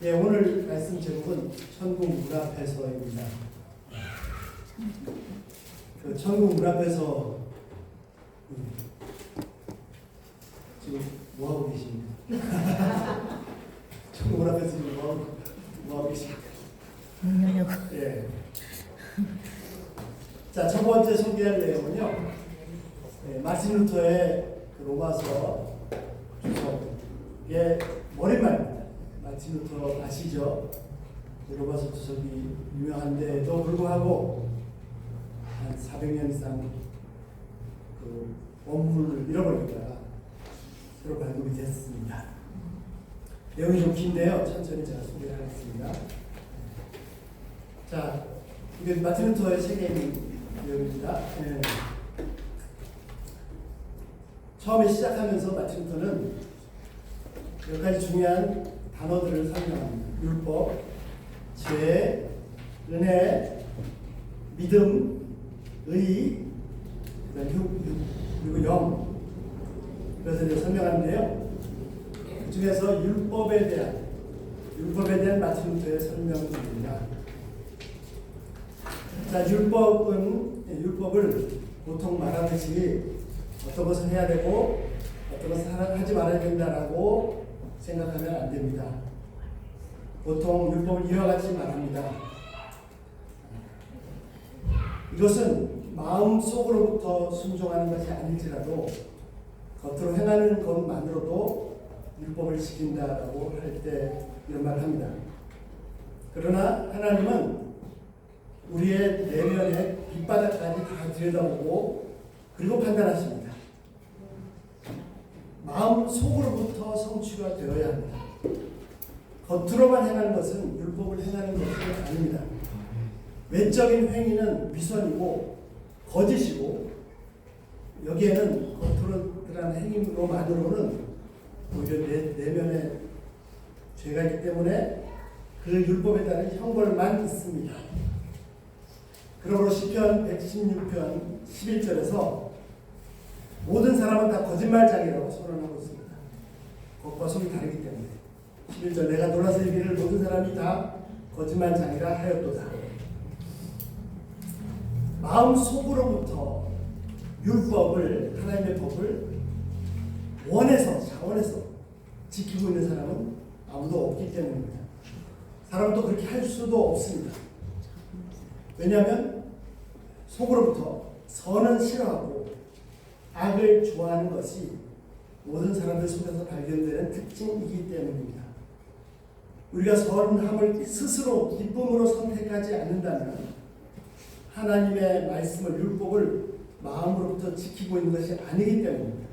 예, 오늘 말씀 제목은 천국 문 앞에서입니다. 그 천국 문 앞에서 지금 뭐 하고 계십니까? 천국 문 앞에서 지금 뭐 하고 계십니까? 예. 자, 첫 번째 소개할 내용은요. 예, 마틴 루터의 그 로마서 주석의 머릿말입니다. 마틴 루터 아시죠? 로마서 주석이 유명한데도 불구하고 한 400년 이상 그 원문을 잃어버리다가 새로 발급이 됐습니다. 내용이 좀 긴데요. 천천히 제가 소개를 하겠습니다. 자, 이게 마틴 루터의 책에 있는 내용입니다. 네. 처음에 시작하면서 마틴 루터는 몇 가지 중요한 단어들을 설명합니다. 율법, 죄, 은혜, 믿음, 의, 그리고 영, 이것을 설명하는데요. 그 중에서 율법에 대한 마틴 루터의 설명입니다. 자, 율법을 보통 말하듯이 어떤 것을 해야 되고 어떤 것을 하지 말아야 된다라고 생각하면 안 됩니다. 보통 율법을 이와 같이 말합니다. 이것은 마음속으로부터 순종하는 것이 아닐지라도 겉으로 행하는 것만으로도 율법을 지킨다라고 할 때 이런 말을 합니다. 그러나 하나님은 우리의 내면의 밑바닥까지 다 들여다보고 그리고 판단하십니다. 마음 속으로부터 성취가 되어야 합니다. 겉으로만 행하는 것은 율법을 행하는 것이 아닙니다. 외적인 행위는 위선이고 거짓이고 여기에는 겉으로 드러난 행위로만으로는 오히려 내면에 죄가 있기 때문에 그 율법에 따른 형벌만 있습니다. 그러므로 시편 116편 11절에서 모든 사람은 다 거짓말장이라고 선언하고 있습니다. 겉과 속이 다르기 때문에 11절 내가 놀라서 이르기를 모든 사람이 다 거짓말장이라 하였도다. 마음속으로부터 율법을 하나님의 법을 자원해서 지키고 있는 사람은 아무도 없기 때문입니다. 사람은 또 그렇게 할 수도 없습니다. 왜냐하면 속으로부터 선은 싫어하고 악을 좋아하는 것이 모든 사람들 속에서 발견되는 특징이기 때문입니다. 우리가 선함을 스스로 기쁨으로 선택하지 않는다면 하나님의 말씀을 율법을 마음으로부터 지키고 있는 것이 아니기 때문입니다.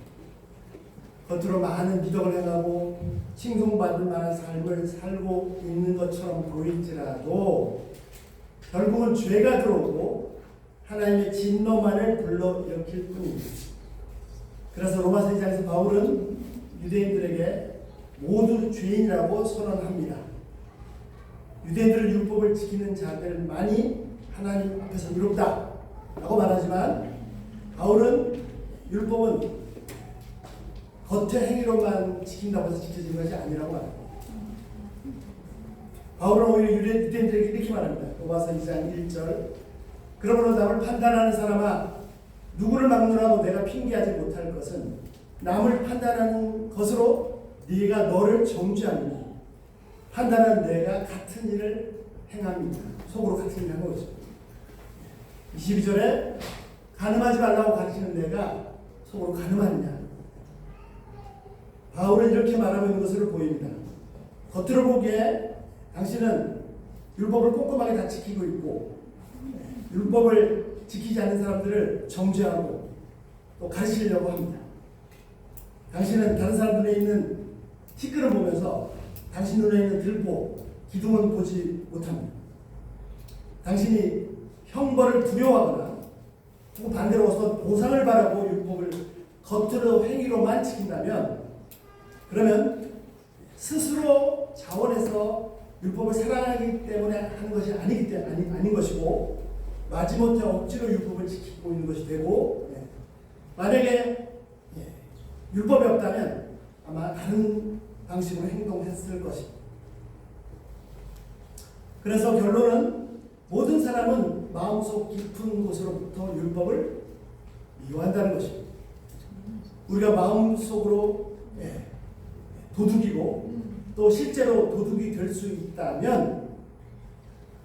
겉으로 많은 미덕을 행하고 칭송받을 만한 삶을 살고 있는 것처럼 보일지라도 결국은 죄가 들어오고 하나님의 진노만을 불러일으킬 뿐입니다. 그래서 로마서 2장에서 바울은 유대인들에게 모두 죄인이라고 선언합니다. 유대인들은 율법을 지키는 자들만이 하나님 앞에서 의롭다 라고 말하지만 바울은 율법은 겉의 행위로만 지킨다고 해서 지켜지는 것이 아니라고 말합니다. 바울은 오히려 유대인들에게 이렇게 말합니다. 로마서 2장 1절 그러므로 남을 판단하는 사람아 누구를 막느라고 내가 핑계하지 못할 것은 남을 판단하는 것으로 네가 너를 정죄하느니 판단한 내가 같은 일을 행합니다. 속으로 같은 일을 하는 거죠. 22절에 간음하지 말라고 가르치는 내가 속으로 간음하느냐. 바울은 이렇게 말하고 있는 것으로 보입니다. 겉으로 보기에 당신은 율법을 꼼꼼하게 다 지키고 있고 율법을 지키지 않는 사람들을 정죄하고 또 가르치려고 합니다. 당신은 다른 사람 눈에 있는 티끌을 보면서 당신 눈에 있는 들보, 기둥은 보지 못합니다. 당신이 형벌을 두려워하거나 혹은 반대로 어떤 보상을 바라고 율법을 겉으로 행위로만 지킨다면 그러면 스스로 자원해서 율법을 사랑하기 때문에 하는 것이 아닌 것이고 마지못해 억지로 율법을 지키고 있는 것이 되고 만약에 율법이 없다면 아마 다른 방식으로 행동했을 것입니다. 그래서 결론은 모든 사람은 마음속 깊은 곳으로부터 율법을 미워한다는 것입니다. 우리가 마음속으로 도둑이고 또 실제로 도둑이 될 수 있다면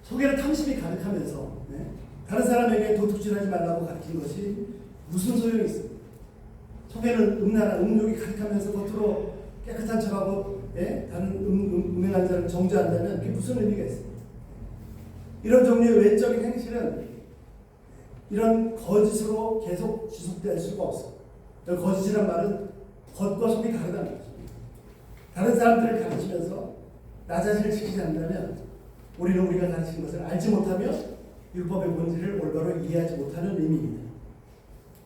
속에는 탐심이 가득하면서 다른 사람에게 도둑질하지 말라고 가르친 것이 무슨 소용이 있습니까? 속에는 음란한 음욕이 가득하면서 겉으로 깨끗한 척하고 다른 음행한 자를 정죄한다면 그게 무슨 의미가 있습니까? 이런 종류의 외적인 행실은 이런 거짓으로 계속 지속될 수가 없습니다. 거짓이란 말은 겉과 속이 다르다는 거죠. 다른 사람들을 가르치면서 나 자신을 지키지 않는다면 우리는 우리가 가르치는 것을 알지 못하며 율법의 본질을 올바로 이해하지 못하는 의미입니다.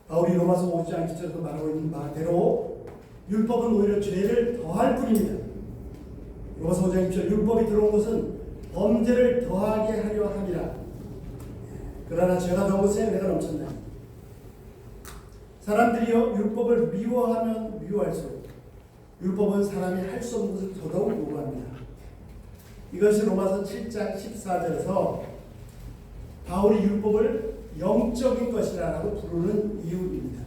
바울이 로마서 5장 10절에서 말하고 있는 바대로 율법은 오히려 죄를 더할 뿐입니다. 로마서 5장 10절 율법이 들어온 것은 범죄를 더하게 하려 함이라. 그러나 죄가 더못에 내가 넘쳤네. 사람들이요 율법을 미워하면 미워할수록 율법은 사람이 할 수 없는 것을 더더욱 요구합니다. 이것이 로마서 7장 14절에서 바울이 율법을 영적인 것이라고 부르는 이유입니다.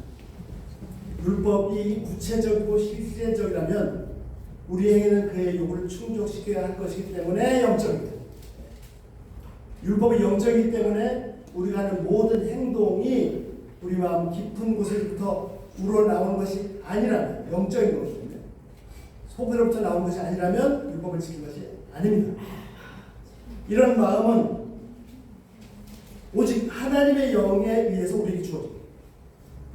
율법이 구체적이고 실제적이라면 우리 행위는 그의 요구를 충족시켜야 할 것이기 때문에 영적입니다. 율법이 영적이기 때문에 우리가 하는 모든 행동이 우리 마음 깊은 곳에서부터 우러나오는 것이 아니라면 영적인 것입니다. 속으로부터 나온 것이 아니라면 율법을 지킨 것이 아닙니다. 이런 마음은 오직 하나님의 영에 의해서 우리에게 주어집니다.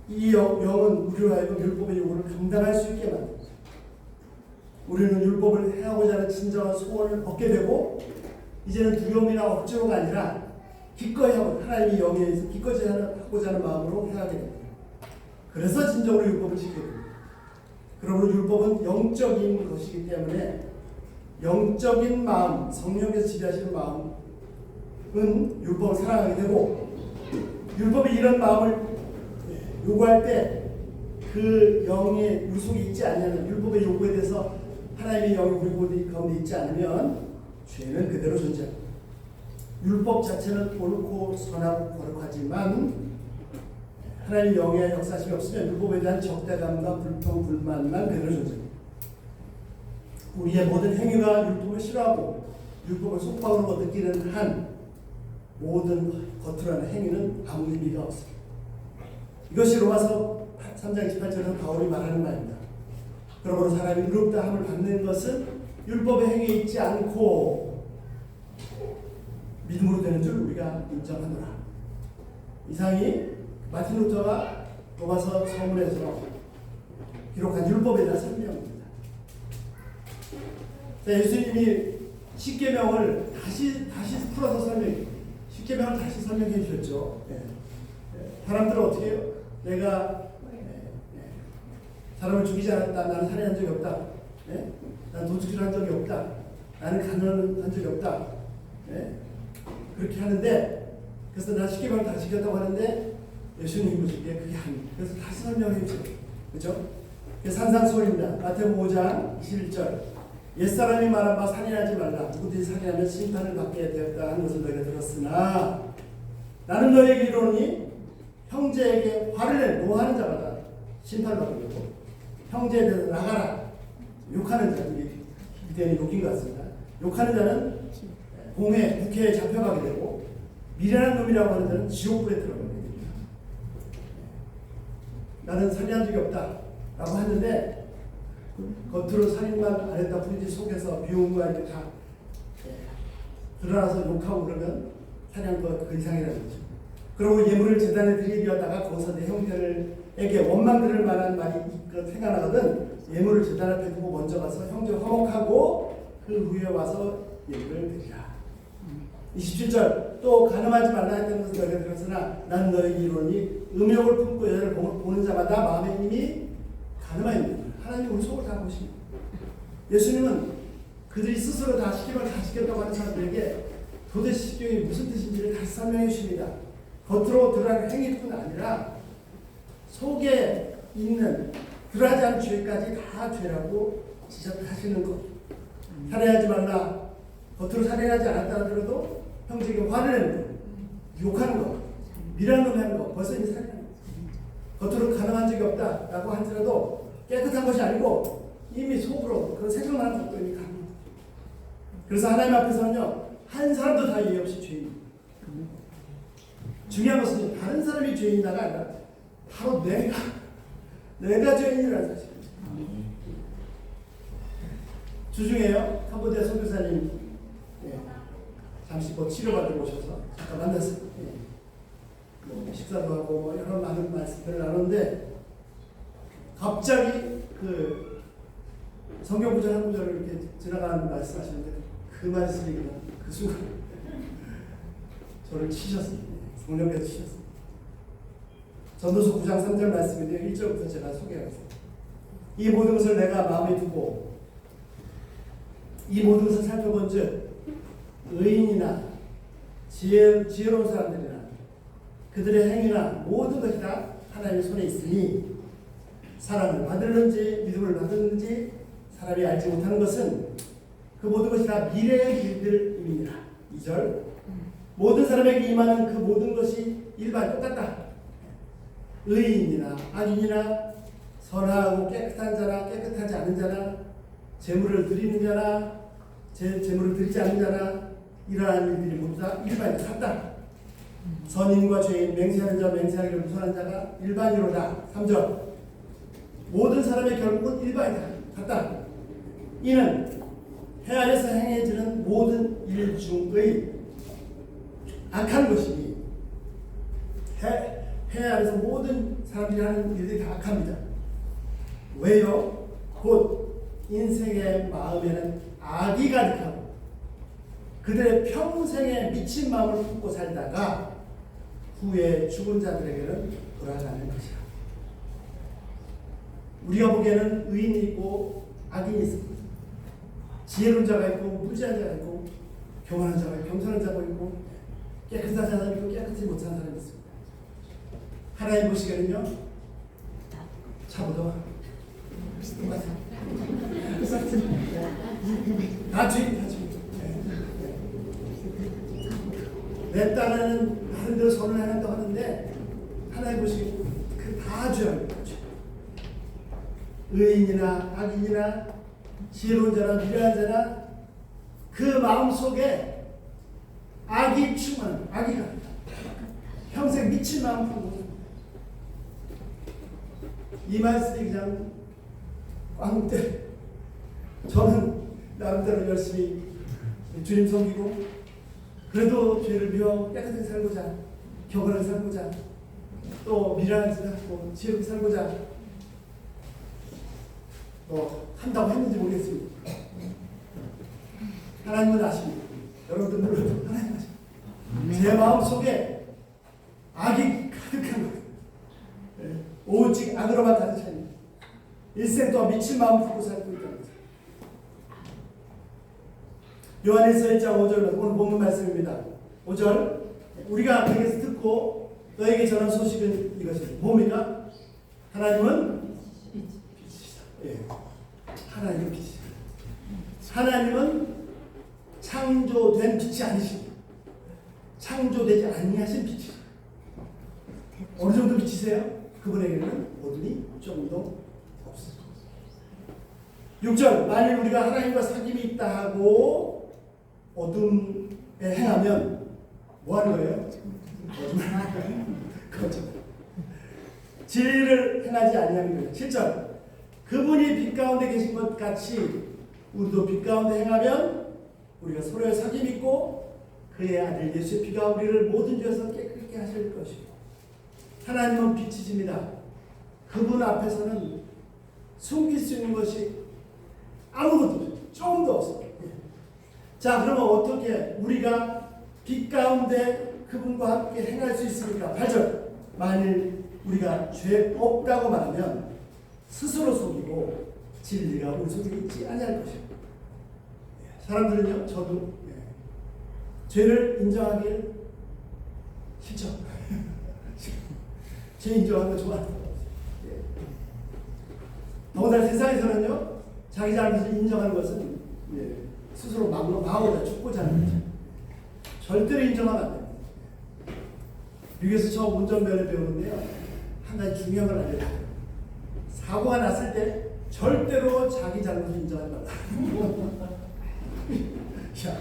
이 영은 우리로 하여금 율법의 요구를 감당할 수 있게 만듭니다. 우리는 율법을 행하고자 하는 진정한 소원을 얻게 되고 이제는 두려움이나 억지로가 아니라 기꺼이 하고 하나님의 영에 의해서 기꺼이 하고자 하는 마음으로 행하게 됩니다. 그래서 진정으로 율법을 지키게 됩니다. 그러므로 율법은 영적인 것이기 때문에 영적인 마음, 성령께서 지배하시는 마음은 율법을 사랑하게 되고 율법이 이런 마음을 요구할 때 그 영의 유속이 있지 않으면 율법의 요구에 대해서 하나님의 영이 우리 가운데 있지 않으면 죄는 그대로 존재합니다. 율법 자체는 옳고 선하고 거룩하지만 하나님의 영의 역사심이 없으면 율법에 대한 적대감과 불평, 불만만 그대로 존재합니다. 우리의 모든 행위가 율법을 싫어하고 율법을 속박으로 느끼는 한 모든 겉으로 하는 행위는 아무 의미가 없습니다. 이것이 로마서 3장 28절에서 바울이 말하는 말입니다. 그러므로 사람이 의롭다 함을 받는 것은 율법의 행위에 있지 않고 믿음으로 되는 줄 우리가 인정하노라. 이상이 마틴 루터가 로마서 서문에서 기록한 율법에 대한 설명입니다. 예수님이 십계명을 다시 풀어서 십계명을 다시 설명해 주셨죠. 사람들은 어떻게 해요? 내가 사람을 죽이지 않았다. 나는 살인한 적이 없다. 나는 도둑질을 한 적이 없다. 나는 간언한 적이 없다. 그렇게 하는데 그래서 나 십계명을 다 지켰다고 하는데 예수님이 보시기에 그게 아닙니다. 그래서 다시 설명해 주세요. 그렇죠? 산상수훈입니다. 마태복음 5장 21절 옛사람이 말한 바 살인하지 말라. 누구든지 살인하면 심판을 받게 되었다 하는 것을 너희가 들었으나 나는 너희에게 이르노니 형제에게 화를 내 노하는 자마다 심판을 받게 되고 형제에 대해서 나가라. 욕하는 자, 이때는 욕인 것 같습니다. 욕하는 자는 공회, 국회에 잡혀가게 되고 미련한 놈이라고 하는 자는 지옥불에 들어가게 됩니다. 나는 살인한 적이 없다 라고 하는데 겉으로 살인만 안 했다 뿐이지 속에서 미움과 이렇게 다 드러나서 욕하고 그러면 살인한 것 그 이상이라는 거죠. 그리고 예물을 제단에 드리려다가 거기서 내 형제에게 원망 들을 만한 말이 생각나거든 예물을 제단 앞에 두고 먼저 가서 형제 화목하고 그 후에 와서 예물을 드리라. 27절 또 간음하지 말라 했던 것을 너희가 들었으나 난 너희 이론이 음욕을 품고 여자를 보는 자마다 마음에 이미 간음하였느니라. 하나님이 우리 속을 다 보십니다. 예수님은 그들이 스스로 다 십계명을 다 지켰다고 하는 사람들에게 도대체 십계명이 무슨 뜻인지를 다시 설명해 주십니다. 겉으로 드러나는 행위뿐 아니라 속에 있는 드러나지 않은 죄까지 다 죄라고 지적하시는 것. 살해하지 말라. 겉으로 살인하지 않았다 하더라도 형제에게 화를 내는 거, 욕하는 거, 밀어넣는 거, 벌써 이제 살인하는 거. 겉으로 가능한 적이 없다라고 하더라도 깨끗한 것이 아니고 이미 속으로 그런 생각나는 것들이 가능합니다. 그래서 하나님 앞에서는요, 한 사람도 다 예의 없이 죄인입니다. 중요한 것은 다른 사람이 죄인이다가 아니라 바로 내가 죄인이라는 사실입니다. 주중에요, 캄보디아 선교사님 잠시 치료받으러 오셔서 잠깐 만났어요. 식사도 하고 여러 많은 말씀들을 나누는데 갑자기 그 성경 구절 한 구절을 이렇게 지나가는 말씀하시는데 그 말씀이 그냥 그 순간 저를 치셨습니다. 성령께서 치셨습니다. 전도서 9장 3절 말씀인데 1절부터 제가 소개하겠습니다. 이 모든 것을 내가 마음에 두고 이 모든 것을 살펴본 즉 의인이나 지혜로운 사람들이나 그들의 행위나 모든 것이 다 하나님의 손에 있으니 사랑을 받을는지 믿음을 받을는지 사람이 알지 못하는 것은 그 모든 것이 다 미래의 일들입니다. 2절 모든 사람에게 임하는 그 모든 것이 일반 똑같다. 의인이나 악인이나 선하고 깨끗한 자나 깨끗하지 않은 자나 재물을 드리는 자나 재물을 드리지 않는 자나 이러한 일들이 모두 다 일반이 같다. 선인과 죄인, 맹세하는 자, 맹세하기를 무선한 자가 일반이로다. 3절 모든 사람의 결국은 일반이다. 같다. 이는 해 아래서 행해지는 모든 일 중의 악한 것이니 해 아래서 모든 사람들이 하는 일들이 다 악합니다. 왜요? 곧 인생의 마음에는 악이 가득하고 그들의 평생에 미친 마음을 품고 살다가 후에 죽은 자들에게는 돌아가는 것이야. 우리가 보기에는 의인이 있고 악인이 있습니다. 지혜로운 자가 있고 무지한 자가 있고 교만한 자가 있고 겸손한 자가 있고 깨끗한 사람이 있고 깨끗이 못한 사람이 있습니다. 하나님 보시기에는요, 차보다 다 죄인, 다 죄인. 내 딴에는 나름대로 선을 해낸다고 하는데 하나님 보시기에 그 다 죄입니다. 의인이나 악인이나 지혜로운 자나 미련한 자나 그 마음속에 악이 충만한 악이가 평생 미친 마음 품고 이 말씀이 그냥 꽝때 저는 나름대로 열심히 주님 섬기고 그래도 죄를 미워 깨끗하게 살고자 경건하게 살고자 또 미련하지 않고 지혜롭게 살고자 한다고 했는지 모르겠습니다. 하나님은 아십니다. 여러분들 물론 하나님 아십니다. 제 마음속에 악이 가득한 것, 오직 악으로만 가득 차니 일생 동안 미친 마음 품고 살고 있다는 거죠. 요한일서 1장 5절 오늘 본문 말씀입니다. 5절 우리가 그에게서 듣고 너에게 전한 소식은 이것입니다. 뭡니까? 하나님은 빛이시다. 예. 하나님은 빛이시다. 하나님은 창조된 빛이 아니십니다. 창조되지 아니하신 빛이시다. 어느 정도 빛이세요? 그분에게는 어둠이 조금도 없습니다. 6절 만일 우리가 하나님과 사귐이 있다 하고 어둠에 행하면 뭐 하는 거예요? 그렇죠. 진리를 행하지 아니하는 거예요. 7절 그분이 빛 가운데 계신 것 같이 우리도 빛 가운데 행하면 우리가 서로의 사귐이 있고 그의 아들 예수의 피가 우리를 모든 죄에서 깨끗게 하실 것이고 하나님은 빛이십니다. 그분 앞에서는 숨길 수 있는 것이 아무것도 없어요. 조금도 없어요. 자, 그러면 어떻게 우리가 빛 가운데 그분과 함께 행할 수 있습니까? 8절 만일 우리가 죄 없다고 말하면 스스로 속이고 진리가 우리 속에 있지 아니할 것이에요. 사람들은요, 저도 죄를 인정하기 싫죠. 죄 인정하는 거 좋아하는 거. 더군다나 세상에서는요, 자기 잘못을 인정하는 것은 스스로 마오다 죽고자 하는 거죠. 절대로 인정하면 안 됩니다. 미국에서 처음 운전면허 배우는데요. 한 가지 중요한 걸 알려줘요. 사고가 났을 때 절대로 자기 잘못을 인정하지 말라. 야,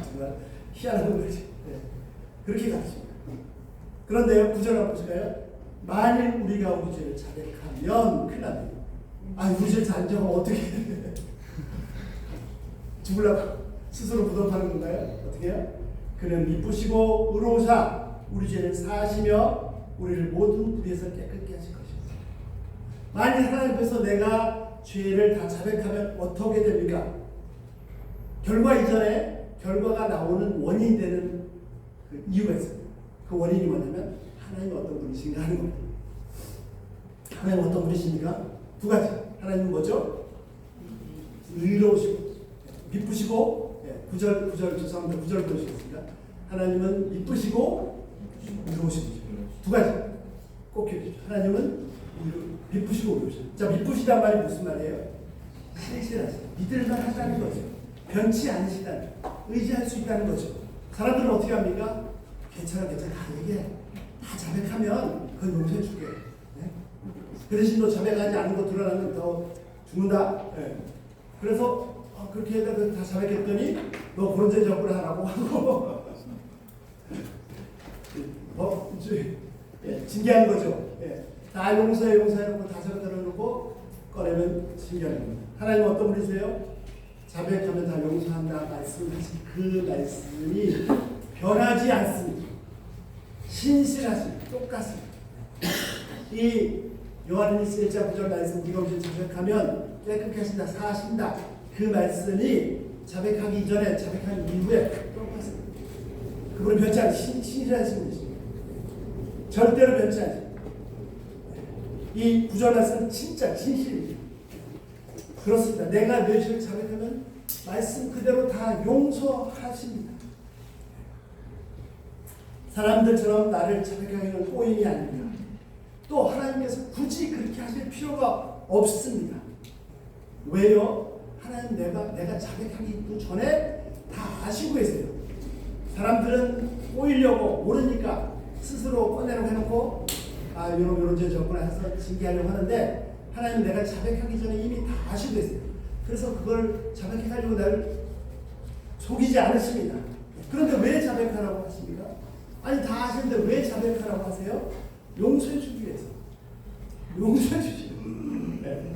정말 희한한 거지. 네. 그렇게 가르칩니다. 그런데요, 구절 한번 보실까요? 만일 우리가 우리 죄를 자백하면 큰일 납니다. 아, 우리 죄를 잘 인정하면 어떻게 해? 죽으려고 스스로 부담하는 건가요? 어떻게 해요? 그는 미쁘시고 의로우사 우리 죄를 사하시며 우리를 모든 불의에서 깨끗게 하실 것입니다. 만일 하나님 앞에서 내가 죄를 다 자백하면 어떻게 됩니까? 결과 이전에 결과가 나오는 원인이 되는 그 이유가 있습니다. 그 원인이 뭐냐면 하나님이 어떤 분이신가 하는 겁니다. 하나님 어떤 분이십니까? 두 가지. 하나님은 뭐죠? 의로우시고 미쁘시고, 구절 죄송합니다. 구절 보시겠습니다. 하나님은 미쁘시고 의로우시고 두 가지 꼭 기억해 주십시오. 하나님은 미쁘시고 의로우시고. 자, 미쁘시단 말이 무슨 말이에요? 신실하시다. 믿을만 하다는 거죠. 변치 않으시다는, 의지할 수 있다는 거죠. 사람들은 어떻게 합니까? 괜찮아, 다 얘기해. 다 자백하면 그건 용서해 줄게. 네? 그 대신 너 자백하지 않은 거 드러나면 너 죽는다. 네. 그래서 그렇게 해서 다 자백했더니 너 그런 죄 적을 하라고 하고 징계하는 거죠. 다 용서해놓고 다 자백해놓고 꺼내면 징계하는 겁니다. 하나님은 어떤 분이세요? 자백하면 다 용서한다 말씀하신 그 말씀이 변하지 않습니다. 신실하십니다. 똑같습니다. 이 요한일서 1장 9절 말씀 우리가 우리 자백하면 깨끗게 하신다, 사하신다 그 말씀이 자백하기 이전에 자백하기 이후에 똑같습니다. 그분은 변치 않으신 신실하신 분이십니다. 절대로 변치 않으십니다. 이 구절 말씀은 진짜 진실입니다. 그렇습니다. 내가 내 죄를 자백하면 말씀 그대로 다 용서하십니다. 사람들처럼 나를 자백하기는 꼬임이 아닙니다. 또 하나님께서 굳이 그렇게 하실 필요가 없습니다. 왜요? 하나님 내가 자백하기 전에 다 아시고 계세요. 사람들은 꼬이려고 모르니까 스스로 꺼내려고 해놓고 이런 죄 졌구나 해서 징계하려고 하는데 하나님 내가 자백하기 전에 이미 다 아시고 계세요. 그래서 그걸 자백해가지고 나를 속이지 않으십니다. 그런데 왜 자백하라고 하십니까? 아니 다 아시는데 왜 자백하라고 하세요? 용서해 주기 위해서. 용서해 주시고. 네.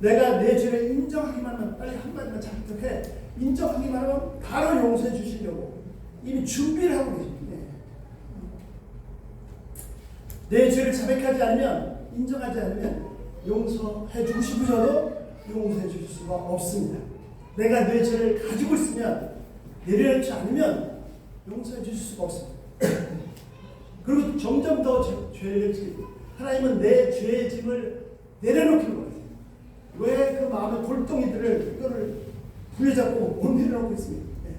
내가 내 죄를 인정하기만 하면 빨리 한마디만 자백해. 인정하기만 하면 바로 용서해 주시려고 이미 준비를 하고 계십니다. 내 죄를 자백하지 않으면, 인정하지 않으면 용서해 주고 싶으셔도 용서해 주실 수가 없습니다. 내가 내 죄를 가지고 있으면, 내려놓지 않으면 용서해 주실 수가 없습니다. 그리고 점점 더 죄를 지고 하나님은 내 죄의 짐을 내려놓기로 하세요. 왜 그 마음의 골덩이들을 이거를 부여잡고 못 내려놓고 있습니다. 네.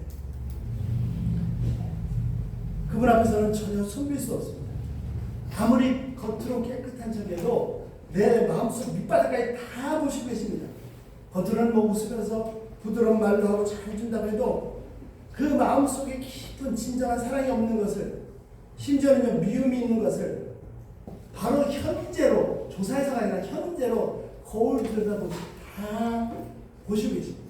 그분 앞에서는 전혀 숨길 수 없습니다. 아무리 겉으로 깨끗한 척해도 내 마음속 밑바닥까지 다 보시고 계십니다. 겉으로는 뭐 웃으면서 부드러운 말로 하고 잘 준다고 해도 그 마음속에 깊은 진정한 사랑이 없는 것을, 심지어는 미움이 있는 것을 바로 현재로, 조사해서가 아니라 현재로 거울 들여다보고 다 보시고 계십니다.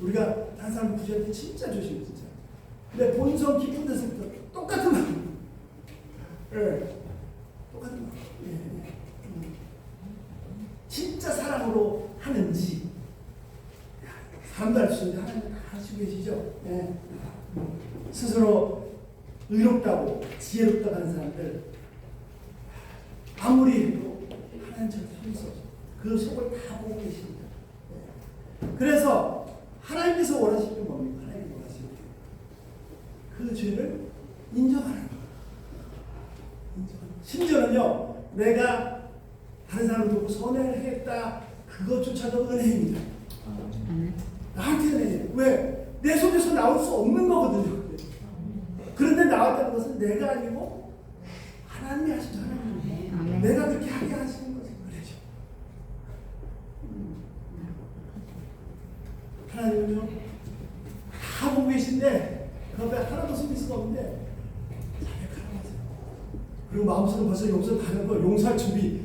우리가 한 사람 부실 때 진짜 조심해, 진짜. 근데 본성 깊은 데서부터 똑같은 마음. 똑같은 마음. 진짜 사랑으로 하는지 사람도 알 수 있는데 하나님 다 아시고 계시죠? 스스로 의롭다고 지혜롭다고 하는 사람들 아무리 해도 하나님 절대 속일 수 없어요. 그 속을 다 보고 계십니다. 그래서 하나님께서 원하시는 게 뭡니까? 하나님이 원하시는 그 죄를 인정하는 거예요. 심지어는요, 내가 다른 사람을 보고 선행을 했다, 그것조차도 은혜입니다. 나한테는 은혜예요. 왜? 내 속에서 나올 수 없는 거거든요. 그런데 나왔다는 것은 내가 아니고 하나님이 하시죠. 하나님. 내가 그렇게 하게 하시는 것은 은혜죠. 하나님은요 다 보고 계신데 그 앞에 하나도 숨길 수가 없는데 자백하라고 하세요. 그리고 마음속으로 벌써 용서 다는 거 용서할 준비.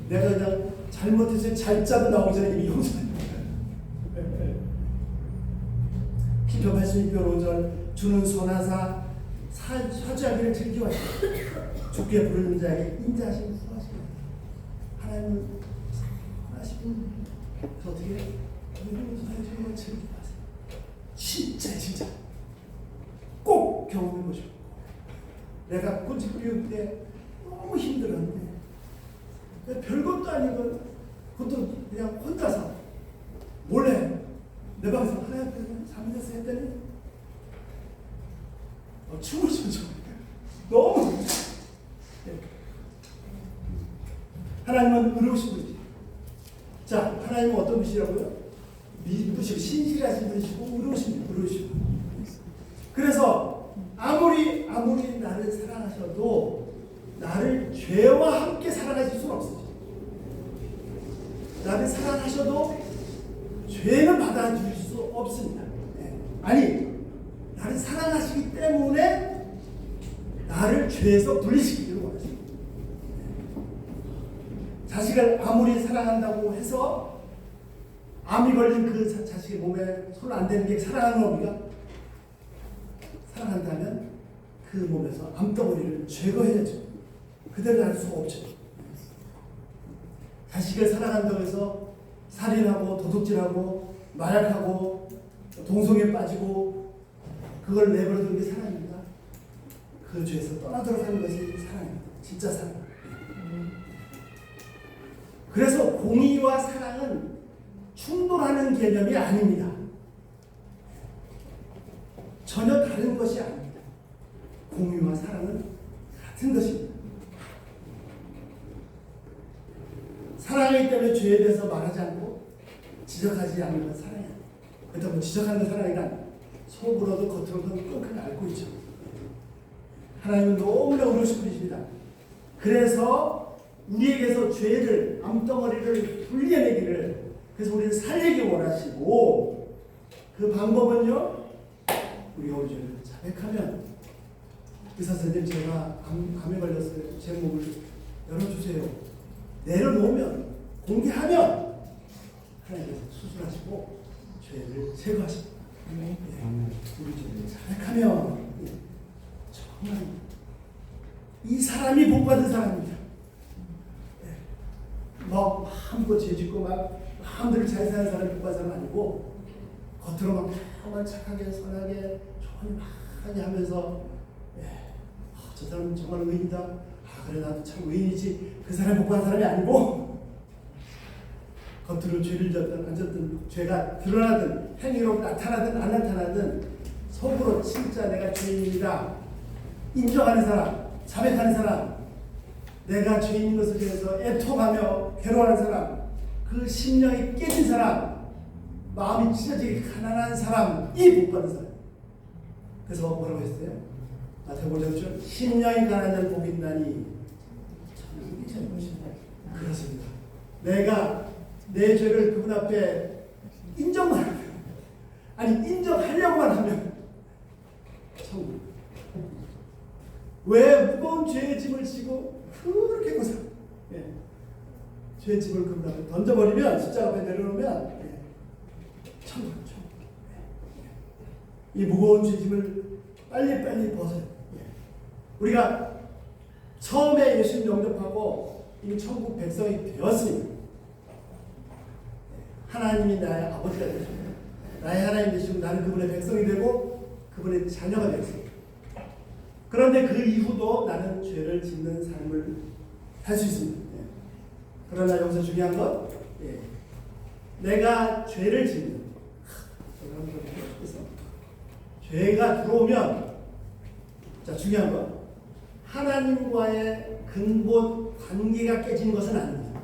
내가 그냥 잘못해서 잘자도 나오기 전에 이미 용서해. 시편 86편 5절 주는 선하사 사죄하기를 즐겨하시고 주께 부르는 자에게 인자하시고 후하시고 하나님은 선하시고 그래서 어떻게 사죄하기를 즐겨하세요. 진짜 꼭 경험해보시고 내가 꼬치 끓일 때 너무 힘들었는데 별것도 아니고 그것도 그냥 혼자서 몰래 내 방에서 하나님 앞에서 잠자서 했더니 춤을 춰줘. 너무 하나님은 의로우신 분이지. 자, 하나님은 어떤 분이시라고요? 믿으시고 신실하신 분이시고 의로우신 분. 그래서 아무리 나를 사랑하셔도 나를 죄와 함께 사랑하실 수는 없으시죠. 나를 사랑하셔도 죄는 받아주실 수 없습니다. 아니, 나를 사랑하시기 때문에 나를 죄에서 분리시키기를 원하십니다. 자식을 아무리 사랑한다고 해서 암이 걸린 그 자식의 몸에 손 안 대는 게 사랑하는 겁니까? 사랑한다면 그 몸에서 암덩어리를 제거해야죠. 그대로 할 수가 없죠. 자식을 사랑한다고 해서 살인하고 도둑질하고 마약하고 동성애에 빠지고 그걸 내버려두는 게 사랑입니다. 그 죄에서 떠나도록 하는 것이 사랑입니다. 진짜 사랑. 그래서 공의와 사랑은 충돌하는 개념이 아닙니다. 전혀 다른 것이 아닙니다. 공의와 사랑은 같은 것입니다. 사랑이기 때문에 죄에 대해서 말하지 않고 지적하지 않는 건 사랑이 아닙니다. 그렇다고 지적하는 사랑이란 속으로도 겉으로도 끙끙 앓고 있죠. 하나님은 너무나 의로우신 분이십니다. 그래서 우리에게서 죄를 암덩어리를 분리해내기를 그래서 우리를 살리기 원하시고 그 방법은요 우리가 우리 죄를 자백하면 의사 선생님 제가 암에 걸렸어요. 제 몸을 열어주세요. 내려놓으면 공개하면 하나님께서 수술하시고 죄를 제거하십니다. 우리 죄를 자백하면 정말 이 사람이 복받은 사람입니다. 막 마음껏 죄 짓고 막 마음대로 잘 사는 사람이 복받은 사람 아니고 겉으로 막 정말 착하게 선하게 많이 하면서 저 사람은 정말 의인이다. 그래 나도 참 의인이지. 그 사람이 복받은 사람이 아니고 겉으로 죄를 졌든 안 졌든 죄가 드러나든 행위로 나타나든 안 나타나든 속으로 진짜 내가 죄인이다 인정하는 사람, 자백하는 사람, 내가 죄인인 것을 위해서 애통하며 괴로워하는 사람, 그 심령이 깨진 사람, 마음이 찢어지게 가난한 사람이 복받은 사람. 그래서 뭐라고 했어요? 마태복음 5장 심령이 가난한 자는 복이 있나니 그렇습니다. 내가 내 죄를 그분 앞에 인정만 하면 아니 인정하려고만 하면 천국. 왜 무거운 죄의 짐을 지고 그렇게 고생 죄의 짐을 그분 앞에 던져버리면 십자가 앞에 내려놓으면 천국. 이 무거운 죄의 짐을 빨리 벗어요. 우리가 처음에 예수님 영접하고 이미 천국 백성이 되었습니다. 하나님이 나의 아버지가 되십니다. 나의 하나님 되시고 나는 그분의 백성이 되고 그분의 자녀가 되었습니다. 그런데 그 이후도 나는 죄를 짓는 삶을 할 수 있습니다. 그러나 여기서 중요한 건 내가 죄를 짓는 죄가 들어오면 자 중요한 건 하나님과의 근본 관계가 깨지는 것은 아닙니다.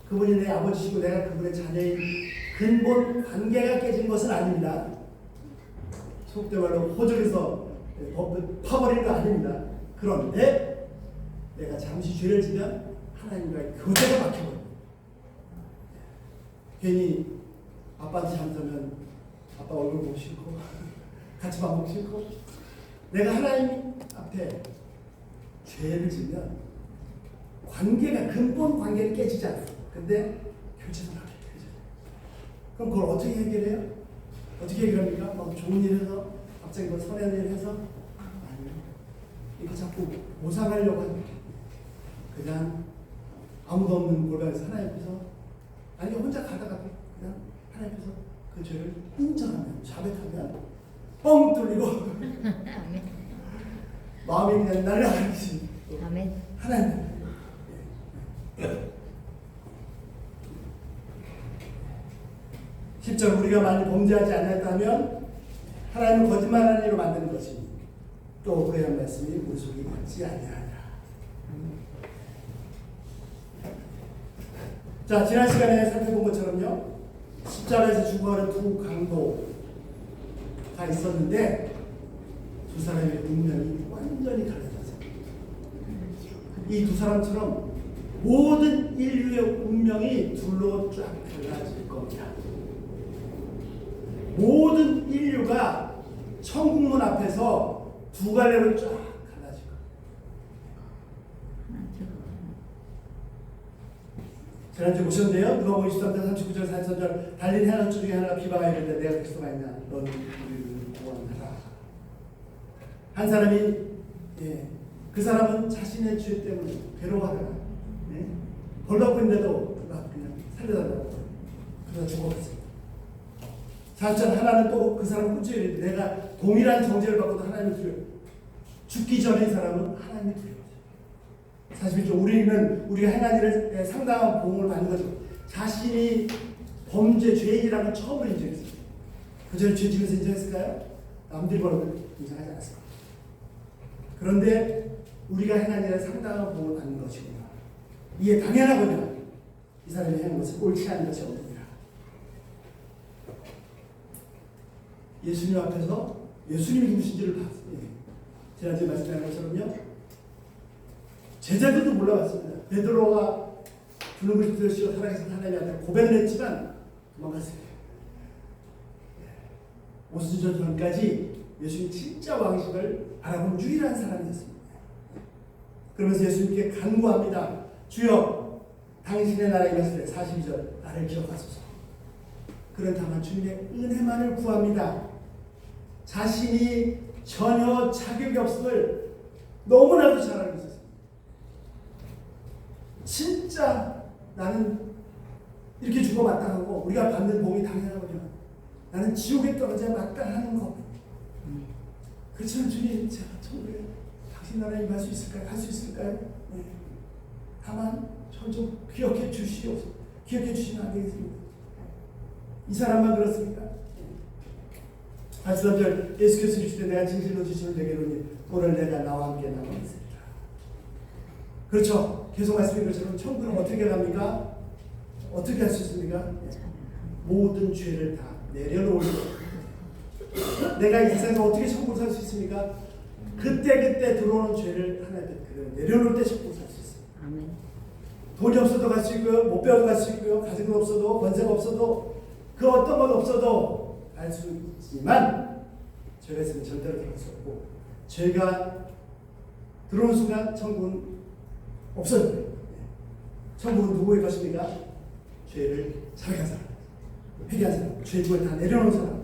그분이 내 아버지시고 내가 그분의 자녀인 근본 관계가 깨진 것은 아닙니다. 속된 말로 호적에서 파버리는 거 아닙니다. 그런데 내가 잠시 죄를 지면 하나님과의 교제가 막혀버립니다. 괜히 아빠한테 잠자면 아빠 얼굴 보기 싫고 같이 밥 먹기 싫고 내가 하나님 앞에 죄를 지면 관계가 근본 관계는 깨지지 않아. 근데 교제도 하게 되죠. 그럼 그걸 어떻게 해결해요? 어떻게 해결합니까? 막 좋은 일 해서 갑자기 뭐 선한 일 해서 아니요. 이거 자꾸 보상하려고 하니까 그냥 아무도 없는 골방에서 하나님 앞에서 아니 혼자 가다가 그냥 하나님 앞에서 그 죄를 인정하면 자백하면 뻥 뚫리고 마음이 그냥 날아가듯이 하나님 10절 우리가 만일 범죄하지 않았다면 하나님은 거짓말하는 이로 만드는 것이니 또 그의 한 말씀이 우리 속에 있지 아니하냐. 자, 지난 시간에 살펴본 것처럼요 십자가에서 죽어가는 두 강도가 있었는데 두 사람의 운명이 완전히 갈라졌어요. 이 두 사람처럼 모든 인류의 운명이 둘로 쫙 갈라질 겁니다. 모든 인류가 천국문 앞에서 두 갈래로 쫙 갈라질 겁니다. 지난주에 보셨는데요. 누가복음 23장 39절 43절 달린 해안 중에 하나가 비방하여 이르되 내가 그리스도가 있냐 너는 우리를 구원하라. 한 사람이 그 사람은 자신의 죄 때문에 괴로워하다가 벌 받고 있는데도 그냥 살려달라고 그러다 죽어갔어요. 자처럼 하나는 또 그 사람을 꾸짖어 이르되 내가 동일한 정죄를 받고도 하나님을 두려워. 죽기 전에 이 사람은 하나님을 두려워요. 41조 우리는 우리가 행한 일에 상당한 보응을 받는 거죠. 자신이 범죄 죄인이라는 걸 처음으로 인정했어요. 그 전에 죄 지면서 인정했을까요? 남들이 벌어도 인정하지 않았어요. 그런데 우리가 행한 일에 상당한 보응을 받는 것이구나. 이게 당연하거든요. 이 사람이 행한 것은 옳지 않은 것이 없느니라. 예수님 앞에서 예수님이 누구신지를 봤어요. 지난주에 말씀드린 것처럼요. 제자들도 몰라봤습니다. 베드로가 주는 그리스도시여 살아계신 하나님한테 고백을 했지만 도망갔어요. 오순절 전까지 예수님 진짜 왕식을 알아본 유일한 사람이었습니다. 그러면서 예수님께 간구합니다. 주여 당신의 나라에 임했을 때 42절 나를 기억하소서. 그런 다만 주님의 은혜만을 구합니다. 자신이 전혀 자격이 없음을 너무나도 잘 알고 있었습니다. 진짜 나는 이렇게 죽어 마땅하고 우리가 받는 복이 당연하거든요. 나는 지옥에 떨어져야 마땅하는 것. 그렇지만 주님 제가 천국에 당신 나라에 임할 수 있을까요? 갈 수 있을까요? 네. 다만 저 좀 기억해 주시옵소서. 기억해 주시면 안 되겠습니다. 이 사람만 그렇습니까? 43절 예수께서 이르시되 내가 진실로 지시를 내게로니 오늘 내가 나와 함께 남아 있으리라. 그렇죠. 계속 말씀드린 것처럼 천국은 어떻게 갑니까? 어떻게 할 수 있습니까? 모든 죄를 다 내려놓을 것. 내가 이 세상에 어떻게 천국을 살 수 있습니까? 그때 들어오는 죄를 하나님께 내려놓을 때 천국을 살 수 있어요. 아멘. 돈이 없어도 갈 수 있고요. 못 배워도 갈 수 있고요. 가족은 없어도 권세가 없어도 그 어떤 건 없어도 알 수 있지만 죄가 있으면 절대로 들어갈 수 없고 죄가 들어오는 순간 천국은 없어져요. 천국은 누구의 것입니까? 죄를 자백한 사람, 회개한 사람, 죄를 다 내려놓은 사람,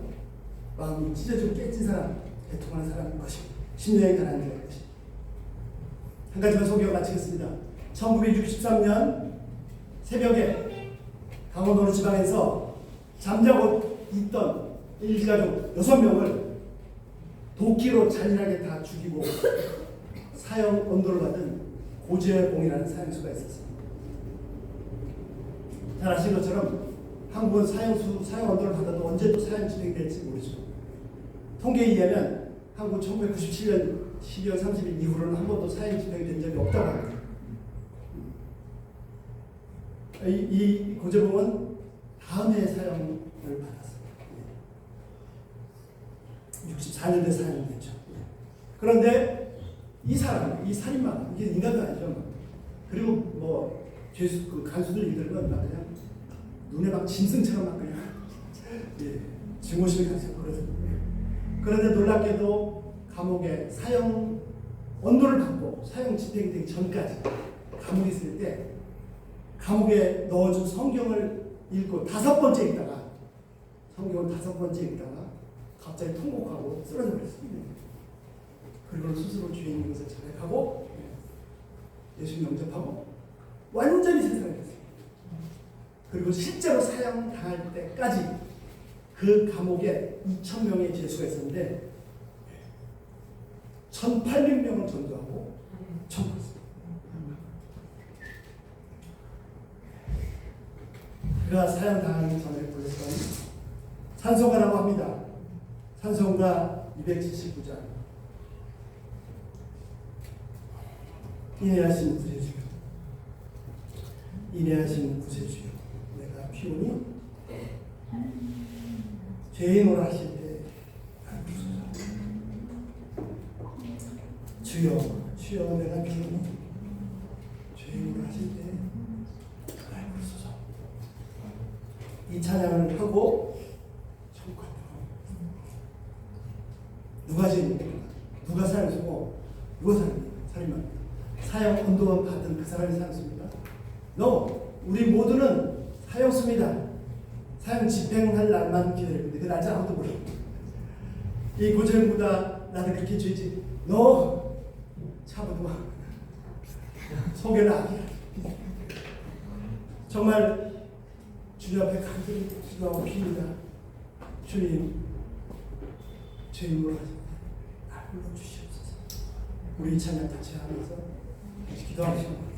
마음이 찢어지고 깨진 사람, 애통하는 사람인 것입니다. 심령이 가난한 것입니다. 한 가지만 소개하고 마치겠습니다. 1963년 새벽에 강원도 지방에서 잠자고 있던 일가족 6명을 도끼로 잔인하게 다 죽이고 사형 언도를 받은 고재봉이라는 사형수가 있었습니다. 잘 아시는 것처럼 한국은 사형 언도를 받아도 언제 또 사형 집행이 될지 모르죠. 통계에 의하면 한국 1997년 12월 30일 이후로는 한 번도 사형 집행이 된 적이 없다고 합니다. 이 고재봉은 다음에 사형을 받았습니다. 64년대 사형이 됐죠. 그런데 이 사람, 이 살인마, 이게 인간도 아니죠. 그리고 뭐 죄수, 그 간수들 이들은 막 그냥 눈에 막 짐승처럼 막 그냥 증오심이 가서 그러거든요. 그런데 놀랍게도 감옥에 사형 언도를 받고 사형 집행되기 전까지 감옥에 있을 때 감옥에 넣어준 성경을 읽고 5번째 읽다가 성경을 5번째 읽다가 갑자기 통곡하고 쓰러져 버렸습니다. 그리고 스스로 주인 것을 자백하고 예수 영접하고 완전히 세상을 했습니다. 그리고 실제로 사형 당할 때까지 그 감옥에 2,000명의 죄수가 있었는데 1,800명을 전도하고 전도했습니다. 그가 사형 당하기 전에 불렀던 찬송가라고 합니다. 찬송가 279장. 인내하신 구세주여, 인내하신 구세주여, 내가 피오니 죄인으로 하실 때 주여, 주여, 내가 피오니 죄인으로 하실 때 부르소서. 이 찬양을 하고 누가 죄인입니까? 누가 사형수고 누가 살인마입니까? 사형 언도만 받은 그 사람이 사형수입니까? 우리 모두는 사형수입니다. 사형 집행할 날만 기다리는데 그 날짜 아무도 몰라. 이 고재형보다 나는 그렇게 죄지. 너 차보도 마. 속에는 악이야. 정말 주님 앞에 간절히 기도하고 빕니다. 주님, 죄인으로 하십니다. 날 불러주시옵소서. 우리 이 찬양 같이 하면서 기도하시고